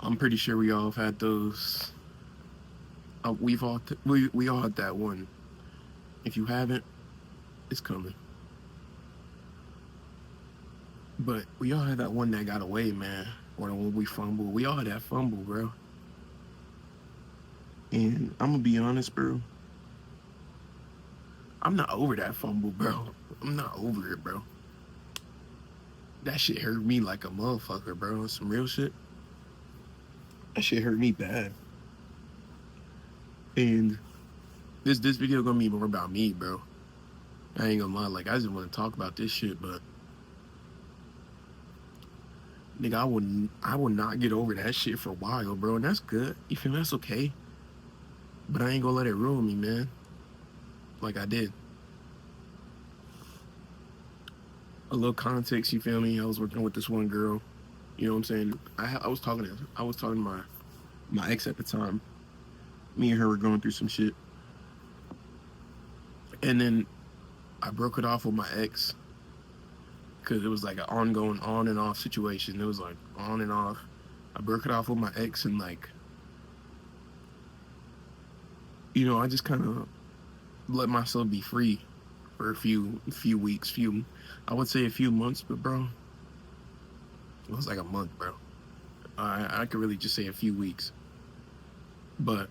I'm pretty sure we all have had those. We all had that one. If you haven't, it's coming. But we all had that one that got away, man. Or the one we fumbled. We all had that fumble, bro. And I'm gonna be honest, bro. I'm not over that fumble, bro. I'm not over it, bro. That shit hurt me like a motherfucker, bro. Some real shit. That shit hurt me bad. And this video gonna be more about me, bro. I ain't gonna lie, like I just want to talk about this shit, but nigga, I would not get over that shit for a while, bro. And that's good. You feel me? That's okay. But I ain't gonna let it ruin me, man. Like I did. A little context, you feel me? I was working with this one girl. You know what I'm saying? I was talking to my ex at the time. Me and her were going through some shit. And then I broke it off with my ex because it was like an ongoing on and off situation. It was like on and off. I broke it off with my ex and like, I just kind of let myself be free for a few weeks, I would say a few months, but bro, it was like a month, bro. I could really just say a few weeks. But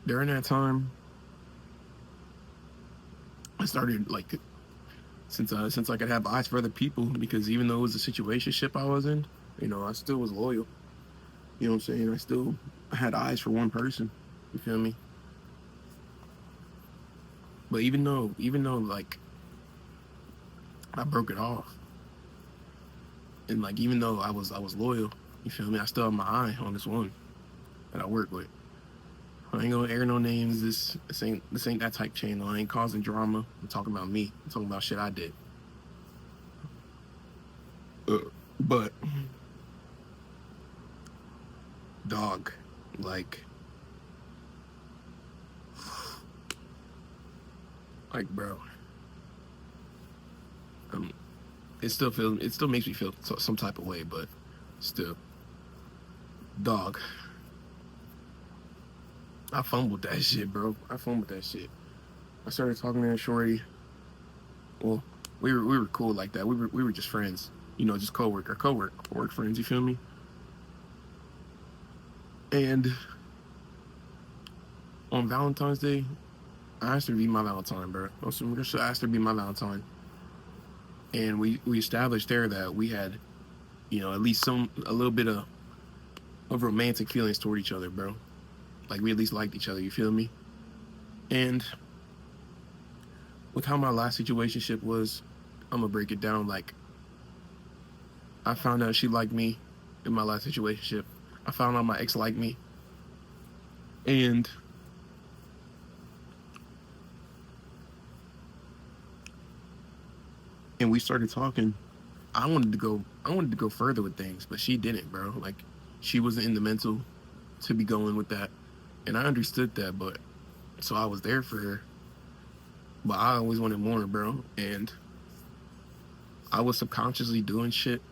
during that time, I started like since I could have eyes for other people, because even though it was a situationship I was in, I still was loyal. You know what I'm saying? I still had eyes for one person. You feel me? But even though like I broke it off, and like even though I was loyal, you feel me? I still have my eye on this one that I work with. I ain't gonna air no names. This ain't that type channel. I ain't causing drama. I'm talking about me. I'm talking about shit I did. But dog, like bro, um, it still makes me feel some type of way, but still, dog. I fumbled that shit, bro. I fumbled that shit. I started talking to Shorty. Well, we were cool like that. We were just friends, just work friends. You feel me? And on Valentine's Day, I asked her to be my Valentine, bro. I asked her to be my Valentine, and we established there that we had, at least a little bit of romantic feelings toward each other, bro. Like we at least liked each other. You feel me? And with how my last situationship was, I'm gonna break it down. Like I found out she liked me in my last situationship. I found out my ex liked me, and we started talking. I wanted to go further with things, but she didn't, bro. Like she wasn't in the mental to be going with that, and I understood that, but so I was there for her, but I always wanted more, bro. And I was subconsciously doing shit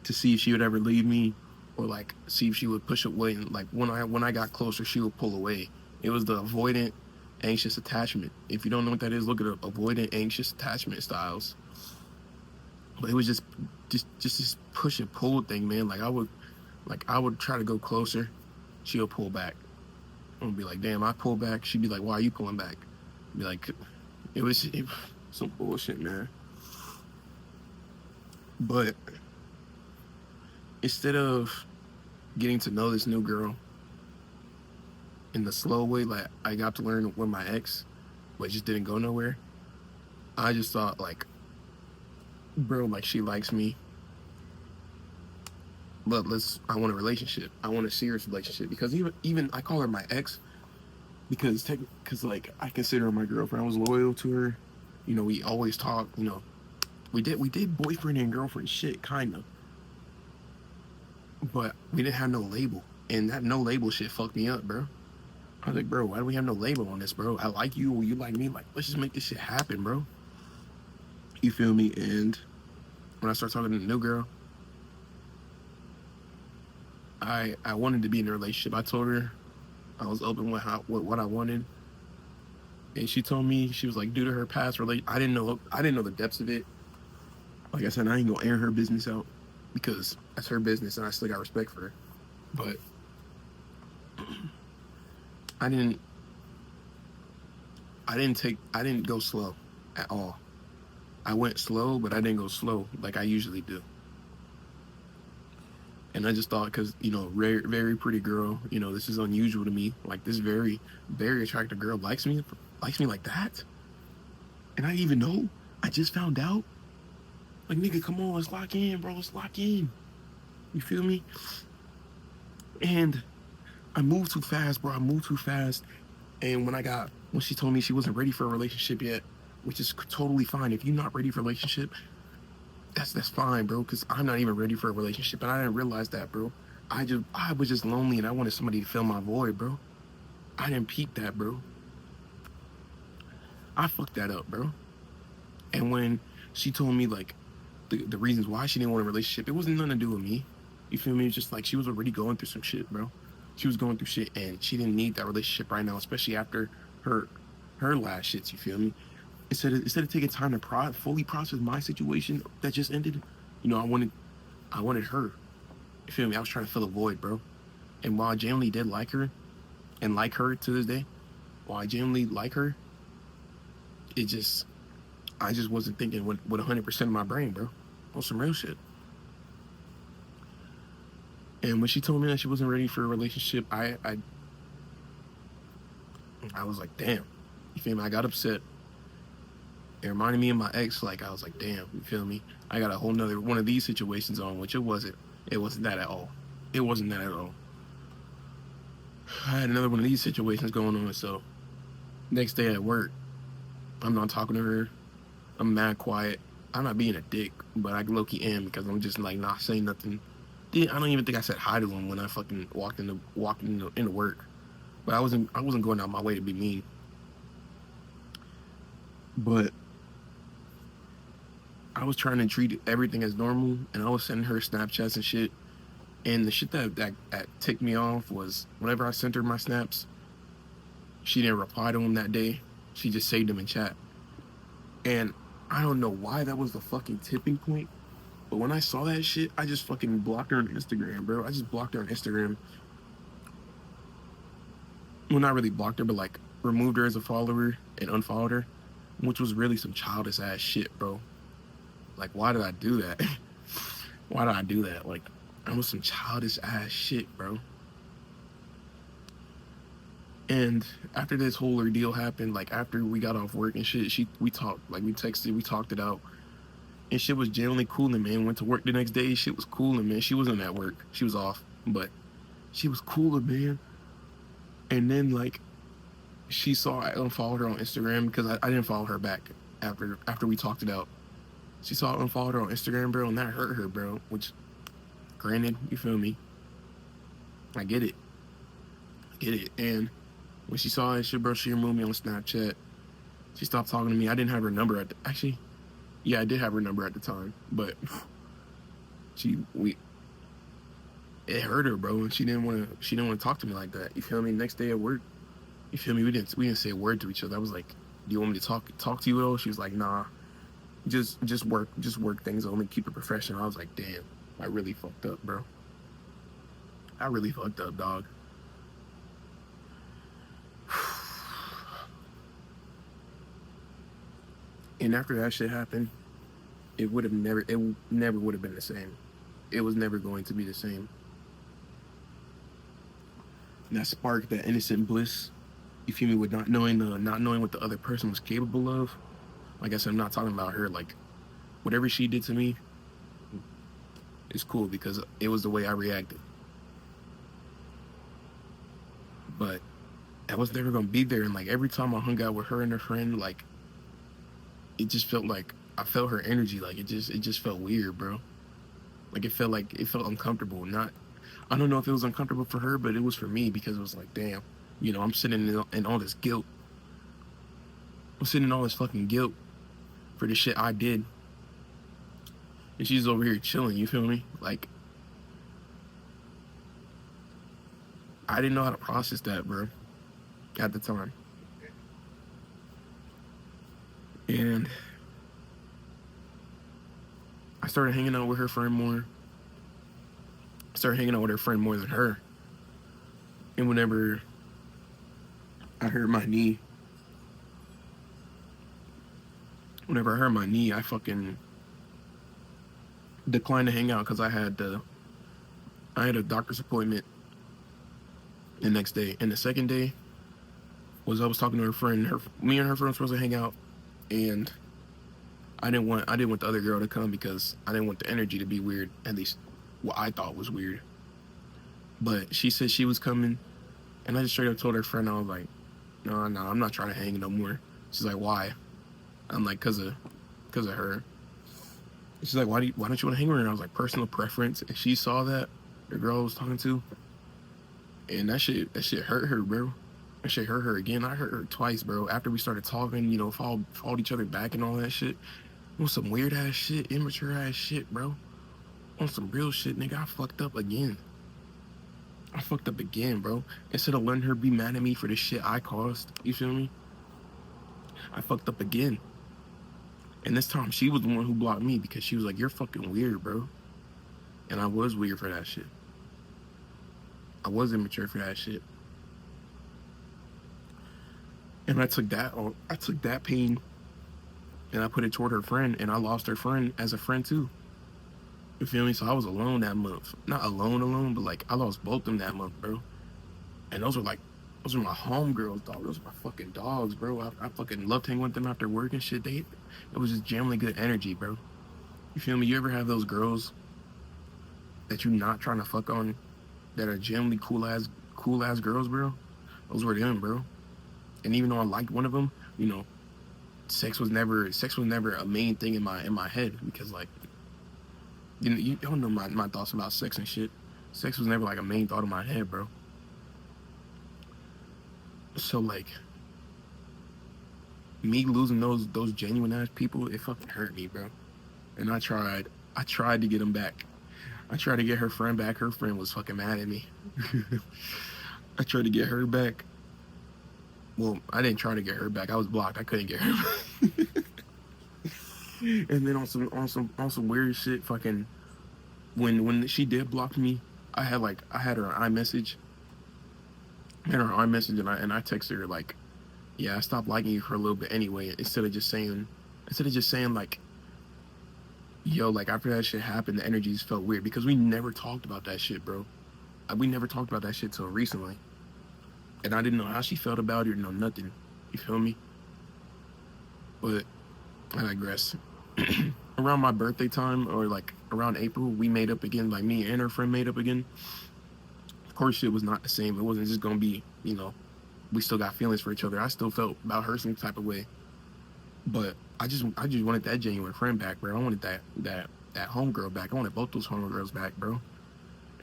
to see if she would ever leave me, or like see if she would push away. And like when I got closer, she would pull away. It was the avoidant, anxious attachment. If you don't know what that is, look at avoidant, anxious attachment styles. But it was just this push and pull thing, man. Like I would try to go closer, she'll pull back. I'm gonna be like, damn, I pull back. She'd be like, why are you pulling back? Be like, it was some bullshit, man. But instead of getting to know this new girl in the slow way, like I got to learn with my ex, but just didn't go nowhere, I just thought like, bro, like she likes me, but I want a relationship. I want a serious relationship, because even I call her my ex because like I consider her my girlfriend. I was loyal to her. We always talk. We did boyfriend and girlfriend shit, kind of, but we didn't have no label, and that no label shit fucked me up, bro. I was like, bro, why do we have no label on this, bro? I like you, or you like me. Like, let's just make this shit happen, bro. You feel me? And when I started talking to the new girl, I wanted to be in a relationship. I told her I was open with what I wanted, and she told me, she was like, due to her past relate, I didn't know the depths of it. Like I said, I ain't gonna air her business out because that's her business, and I still got respect for her. But I didn't I didn't go slow at all. I went slow, but I didn't go slow like I usually do. And I just thought, because very, very pretty girl, this is unusual to me. Like, this very, very attractive girl likes me like that, and I didn't even know. I just found out. Like, nigga, come on, let's lock in, bro. Let's lock in. You feel me? And I moved too fast, bro. I moved too fast. And when she told me she wasn't ready for a relationship yet, which is totally fine. If you're not ready for a relationship, that's fine, bro. Because I'm not even ready for a relationship, and I didn't realize that, bro. I was just lonely, and I wanted somebody to fill my void, bro. I didn't peep that, bro. I fucked that up, bro. And when she told me like the reasons why she didn't want a relationship, it wasn't nothing to do with me. You feel me? It's just like she was already going through some shit, bro. She was going through shit, and she didn't need that relationship right now, especially after her her last shits. You feel me? Instead of taking time to fully process my situation that just ended, I wanted her. You feel me? I was trying to fill a void, bro. And while I genuinely did like her and like her to this day, while I genuinely like her, it just I just wasn't thinking with 100% of my brain, bro. On some real shit. And when she told me that she wasn't ready for a relationship, I was like, damn. You feel me? I got upset. It reminded me of my ex. Like, I was like, damn. You feel me? I got a whole nother one of these situations on, which it wasn't. It wasn't that at all. It wasn't that at all. I had another one of these situations going on. So next day at work, I'm not talking to her. I'm mad quiet. I'm not being a dick, but I low-key am, because I'm just like not saying nothing. I don't even think I said hi to him when I fucking walked into work. But I wasn't going out my way to be mean. But I was trying to treat everything as normal, and I was sending her Snapchats and shit. And the shit that ticked me off was whenever I sent her my snaps, she didn't reply to them that day. She just saved them in chat. And I don't know why that was the fucking tipping point. But when I saw that shit, I just fucking blocked her on Instagram, bro. I just blocked her on Instagram. Well, not really blocked her, but like removed her as a follower and unfollowed her, which was really some childish ass shit, bro. Like, why did I do that? Why did I do that? Like, that was some childish ass shit, bro. And after this whole ordeal happened, like after we got off work and shit, we talked, like we texted, we talked it out, and shit was generally cooling, man. Went to work the next day, shit was cooling, man. She wasn't at work, she was off, but she was cooler, man. And then like she saw I unfollowed her on Instagram because I didn't follow her back after we talked it out. She saw I unfollowed her on Instagram, bro, and that hurt her, bro. Which, granted, you feel me? I get it, I get it. And when she saw that shit, bro, she removed me on Snapchat. She stopped talking to me. I didn't have her number actually. Yeah, I did have her number at the time, but we it hurt her, bro, and she didn't want to talk to me like that. You feel me? Next day at work, you feel me? We didn't say a word to each other. I was like, "Do you want me to talk to you at all?" She was like, "Nah, just work things on me, keep it professional." I was like, "Damn, I really fucked up, bro. I really fucked up, dog." And after that shit happened, it never would have been the same. It was never going to be the same. And that spark, that innocent bliss, you feel me, with not knowing what the other person was capable of. Like I said, I'm not talking about her. Like, whatever she did to me is cool because it was the way I reacted. But I was never gonna be there. And like every time I hung out with her and her friend, like it just felt like I felt her energy. Like it just felt weird, bro. Like it felt uncomfortable. Not I don't know if it was uncomfortable for her, but it was for me because it was like, damn, I'm sitting in all this guilt. I'm sitting in all this fucking guilt for the shit I did. and she's over here chilling. You feel me? Like, I didn't know how to process that, bro, at the time. And I started hanging out with her friend more. I started hanging out with her friend more than her. And whenever I hurt my knee, I fucking declined to hang out because I had a doctor's appointment the next day. And the second day was I was talking to her friend. Me and her friend were supposed to hang out, and I didn't want the other girl to come because I didn't want the energy to be weird. At least what I thought was weird. But she said she was coming, and I just straight up told her friend, I was like, no, I'm not trying to hang no more. She's like, why? I'm like, cause of her. She's like, why don't you want to hang with her? And I was like, personal preference. And she saw that, the girl I was talking to, and that shit hurt her, bro. That shit hurt her again. I hurt her twice, bro. After we started talking, you know, followed each other back and all that shit. On some weird ass shit, immature ass shit, bro. On some real shit, nigga. I fucked up again, bro. Instead of letting her be mad at me for the shit I caused, you feel me? I fucked up again. And this time she was the one who blocked me because she was like, you're fucking weird, bro. And I was weird for that shit. I was immature for that shit. And I took that pain and I put it toward her friend, and I lost her friend as a friend too. You feel me? So I was alone that month. Not alone, but like I lost both of them that month, bro. And those were my homegirls, dog. Those were my fucking dogs, bro. I fucking loved hanging with them after work and shit. It was just generally good energy, bro. You feel me? You ever have those girls that you're not trying to fuck on that are generally cool ass girls, bro? Those were them, bro. And even though I liked one of them, you know, sex was never a main thing in my head because like, you know, you don't know my thoughts about sex and shit. Sex was never like a main thought in my head, bro. So like, me losing those genuine ass people, it fucking hurt me, bro. And I tried to get them back. I tried to get her friend back. Her friend was fucking mad at me. I tried to get her back. Well, I didn't try to get her back. I was blocked. I couldn't get her back. And then on some weird shit, fucking when she did block me, I had her on iMessage. And I texted her like, yeah, I stopped liking you for a little bit anyway. Instead of just saying like, yo, like after that shit happened, the energies felt weird because we never talked about that shit, bro. We never talked about that shit till recently, and I didn't know how she felt about it or nothing. You feel me? But I digress. Around my birthday time, or like around April, we made up again. Like me and her friend made up again. Of course, shit was not the same. It wasn't just gonna be, you know, we still got feelings for each other. I still felt about her some type of way, but I just wanted that genuine friend back, bro. I wanted that homegirl back. I wanted both those homegirls back, bro.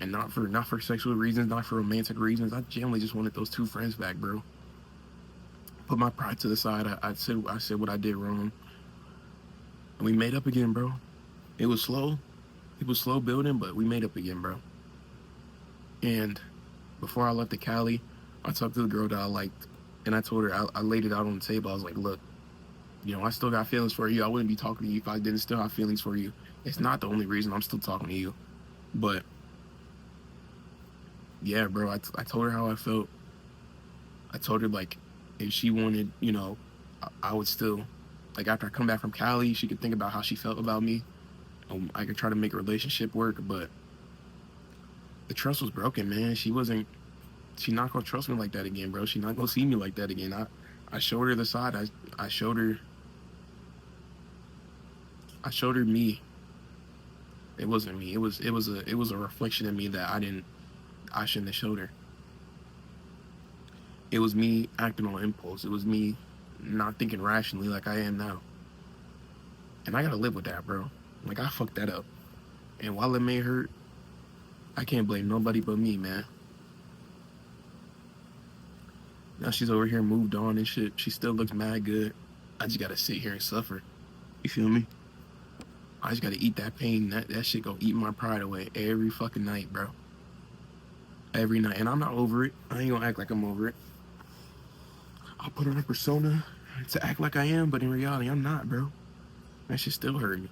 And not for sexual reasons, not for romantic reasons. I genuinely just wanted those two friends back, bro. Put my pride to the side. I said what I did wrong, and we made up again, bro. It was slow building, but we made up again, bro. And before I left to Cali, I talked to the girl that I liked, and I told her, I laid it out on the table. I was like, look, you know, I still got feelings for you. I wouldn't be talking to you if I didn't still have feelings for you. It's not the only reason I'm still talking to you, but yeah, bro, I told her how I felt. I told her like, if she wanted, you know, I would still, like after I come back from Cali, she could think about how she felt about me. I could try to make a relationship work, but the trust was broken, man. She not gonna trust me like that again, bro. She not gonna see me like that again. I showed her the side. I showed her me. It wasn't me. It was a reflection of me that I shouldn't have showed her. It was me acting on impulse. It was me not thinking rationally like I am now. And I gotta live with that, bro. Like, I fucked that up. And while it may hurt, I can't blame nobody but me, man. Now she's over here moved on and shit. She still looks mad good. I just gotta sit here and suffer. You feel me? I just gotta eat that pain. That shit gonna eat my pride away every fucking night, bro. Every night. And I'm not over it. I ain't gonna act like I'm over it. I'll put on a persona to act like I am, but in reality, I'm not, bro. That shit still hurt me.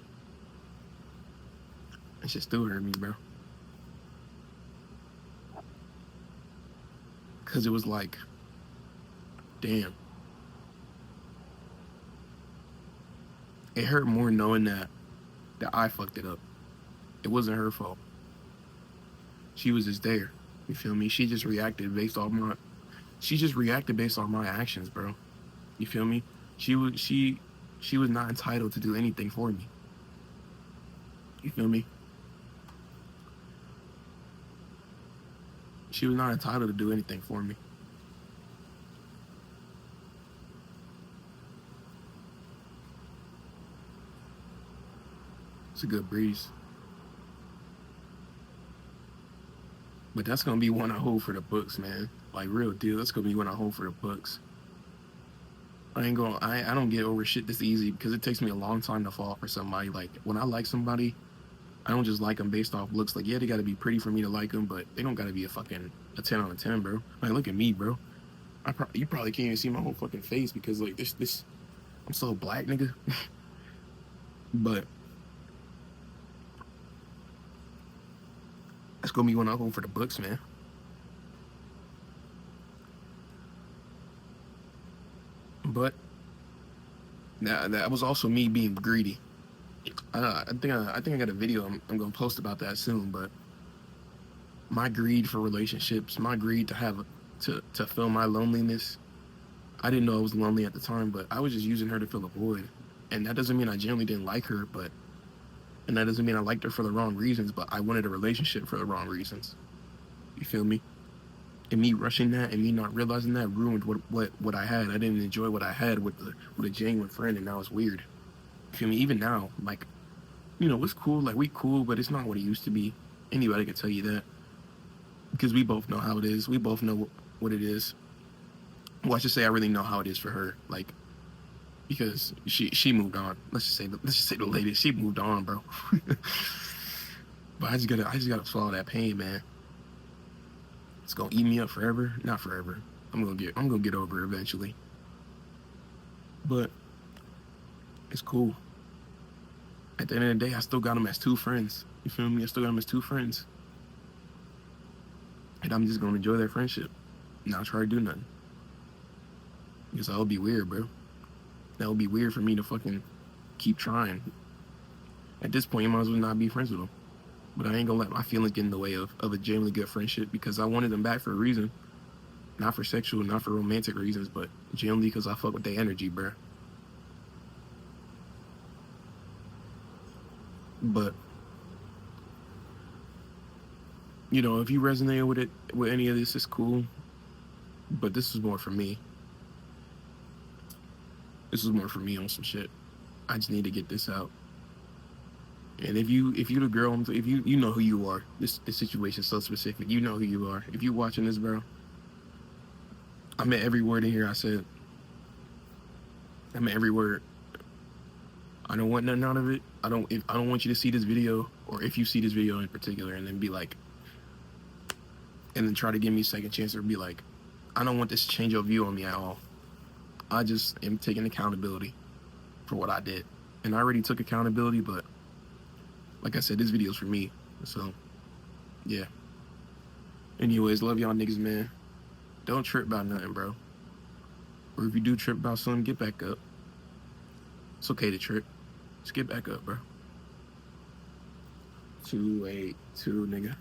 That shit still hurt me, bro. Cause it was like, damn. It hurt more knowing that I fucked it up. It wasn't her fault. She was just there. You feel me? She just reacted based off my actions, bro. You feel me? She was not entitled to do anything for me. You feel me? She was not entitled to do anything for me. It's a good breeze. But that's gonna be one I hold for the books, man. Like real deal. That's gonna be one I hold for the books. I don't get over shit this easy because it takes me a long time to fall for somebody. Like when I like somebody, I don't just like them based off looks. Like, yeah, they gotta be pretty for me to like them, but they don't gotta be a 10 out of 10, bro. Like, look at me, bro. You probably can't even see my whole fucking face because like this I'm so black, nigga. But that's gonna be one I hold for the books, man. But that was also me being greedy. I think I got a video I'm gonna post about that soon. But my greed for relationships, my greed to have to fill my loneliness. I didn't know I was lonely at the time, but I was just using her to fill a void. And that doesn't mean I generally didn't like her, and that doesn't mean I liked her for the wrong reasons, but I wanted a relationship for the wrong reasons. You feel me? And me rushing that and me not realizing that ruined what I had. I didn't enjoy what I had with a genuine friend, and now it's weird. You feel me? Even now, like, it's cool. Like, we cool, but it's not what it used to be. Anybody could tell you that because we both know how it is. We both know what it is. Well, I should say I really know how it is for her. Like, because she moved on. Let's just say the lady, she moved on, bro. But I just gotta swallow that pain, man. It's gonna eat me up forever. Not forever. I'm gonna get over it eventually. But it's cool. At the end of the day, I still got them as two friends. You feel me? I still got them as two friends. And I'm just gonna enjoy their friendship. Not try to do nothing. Because that would be weird, bro. That would be weird for me to fucking keep trying. At this point, you might as well not be friends with them. But I ain't gonna let my feelings get in the way of a genuinely good friendship because I wanted them back for a reason. Not for sexual, not for romantic reasons, but genuinely because I fuck with their energy, bro. But, if you resonate with any of this, it's cool. But this is more for me. This is more for me on some shit. I just need to get this out. And if you the girl, if you know who you are, this situation's so specific. You know who you are. If you watching this, bro, I meant every word in here I said. I meant every word. I don't want nothing out of it. I don't want you to see this video, or if you see this video in particular, and then be like, and then try to give me a second chance, or be like, I don't want this to change your view on me at all. I just am taking accountability for what I did, and I already took accountability, but like I said, this video's for me. So, yeah. Anyways, love y'all niggas, man. Don't trip about nothing, bro. Or if you do trip about something, get back up. It's okay to trip. Just get back up, bro. 282, nigga.